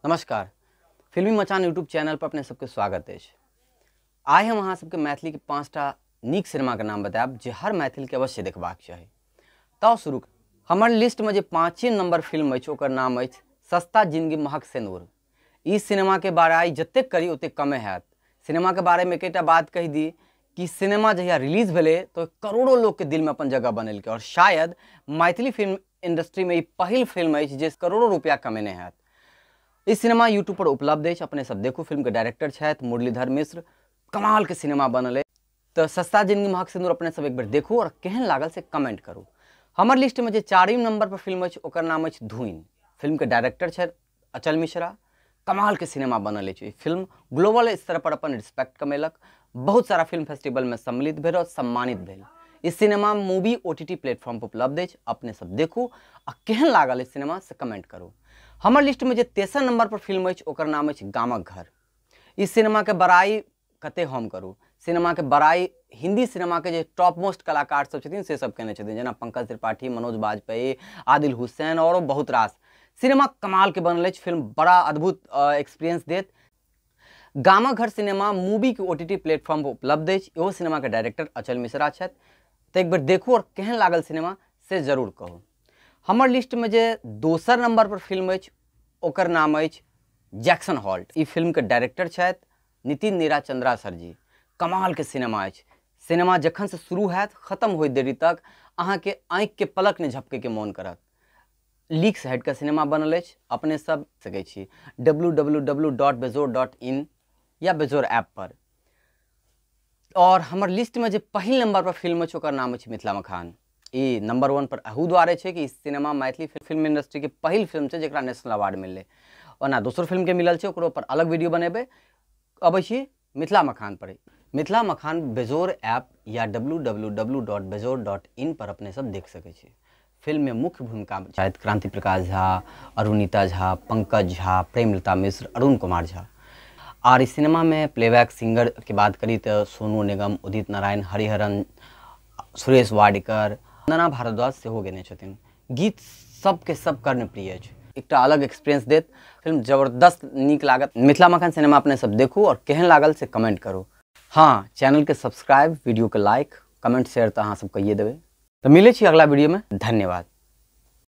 नमस्कार। फिल्मी मचान यूट्यूब चैनल पर अपने सबके स्वागत है। आइ हम अहाँ सबके मैथिली के 5टा नीक सिनेमा के नाम बतायब जे हर मैथिल के अवश्य देखबाक चाही। तो शुरू हमर लिस्ट में जे 5 नंबर फिल्म अछि ओकर नाम अछि सस्ता जिंदगी महक सिंदूर। ई सिनेमा के बारे जतेक करी ओते कमे हैत। सिनेमा के बारे में एकटा बात कहि दी कि सिनेमा जहिया रिलीज भेले तो करोड़ों लोग के दिल में अपन जगह बनेलकै और शायद मैथिली फिल्म इंडस्ट्री में ई पहिल फिल्म अछि जे करोड़ों रुपया कमेने हैत। इस सिनेमा यूट्यूब पर उपलब्ध है, अपने सब देखू। फिल्म के डायरेक्टर छथि मुरलीधर मिश्र। कमाल के सिनेमा बनल है। तो सस्ता जिंदगी महक सिंदूर अपने सब एक बार देखू और केहन लागल से कमेंट करू। हमर लिस्ट में जो 4वीं नंबर पर फिल्म अछि ओकर नाम अछि धुइन। फिल्म के डायरेक्टर छथि अचल मिश्रा। कमाल के सिनेमा बनल है। फिल्म ग्लोबल स्तर पर अपन रिस्पेक्ट कमेलक, बहुत सारा फिल्म फेस्टिवल में सम्मिलित भेल और सम्मानित भेल। इस सिनेमा मूवी OTT प्लेटफॉर्म पर उपलब्ध है, अपने सब देखू आ केहन लागल इस सिनेमा से कमेंट करू। हमर लिस्ट में जो 3 नंबर पर फिल्म अछि ओकर नाम अछि गामक घर। इस सिनेमा के बड़ाई कते हम करू। सिनेमा के बड़ाई हिंदी सिनेमा के जो टॉप मोस्ट कलाकार सब छथिन से सब केने छथिन, जेना पंकज त्रिपाठी, मनोज बाजपेयी, आदिल हुसैन और बहुत रास। सिनेमा कमाल के बनल अछि। फिल्म बड़ा अद्भुत एक्सपीरियंस देत। गामक घर सिनेमा मूवी के OTT प्लेटफॉर्म पर उपलब्ध अछि। इहो सिनेमा के डायरेक्टर अचल मिश्रा छथि। तो एक बार देखू और केहन लागल सिनेमा से जरूर कहू। हमर लिस्ट में जे 2 नंबर पर फिल्म अछि ओकर नाम अछि जैक्सन हॉल्ट। ई फिल्म के डायरेक्टर छथि नितिन नीराचंद्रा सर जी। कमाल के सिनेमा अछि। सिनेमा जखन से शुरू हैत खत्म होइत देरी तक अहाँ के आँख के पलक ने झपके के मन करत। लीक से हट के सिनेमा बनल अछि, अपने सब सकै छी www.bezor.in या बेजोर ऐप पर। और हमर लिस्ट में जे पहिल नंबर पर फिल्म अछि ओकर नाम अछि मिथिला मखान। ई नंबर 1 पर अहू दुआरे छै कि इस सिनेमा मैथिली फिल्म इंडस्ट्री के पहिल फिल्म छै जेकरा नेशनल अवार्ड मिलले। ओना दोसर फिल्म के मिलल छै, ओकरो पर अलग वीडियो बनेबे। अबै छी मिथिला मखान पर। मिथिला मखान बेजोर ऐप या www.bezor.in पर अपने सब देख सकै छी। फिल्म में मुख्य भूमिका शायद क्रांति प्रकाश झा, अरुणिता झा, पंकज झा, प्रेमलता मिश्र, अरुण कुमार झा। और इस सिनेमा में प्लेबैक सिंगर की बात करी तो सोनू निगम, उदित नारायण, हरिहरन, सुरेश वाडकर, वंदना भारद्वाज से हो गए छथिन। गीत सबके सब कर्णप्रिय अछि। एकटा अलग एक्सपीरियंस देत। फिल्म जबरदस्त नीक लागत। मिथिला मखान सिनेमा अपने सब देखू और केहन लागल से कमेंट करू। हाँ, चैनल के सब्सक्राइब, वीडियो के लाइक, कमेंट शेयर तो अहाँ सब कहिए देवे। तो मिले छी अगला वीडियो में। धन्यवाद।